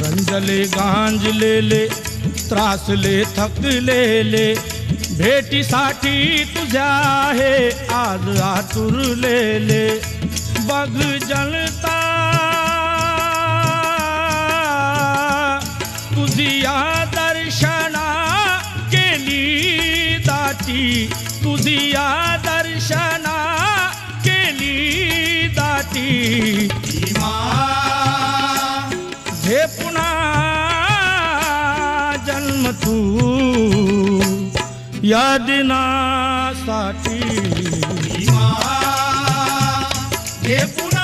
गंजले गांजलेले त्रासले थकलेले भेटीसाठी तुझ्या आहे आज आतुरलेले बघ जळता तुझी या दर्शना केली दाटी तुझी या दर्शना केली दाटी घे पुन्हा जन्म तू या दिनासाठी घे पुन्हा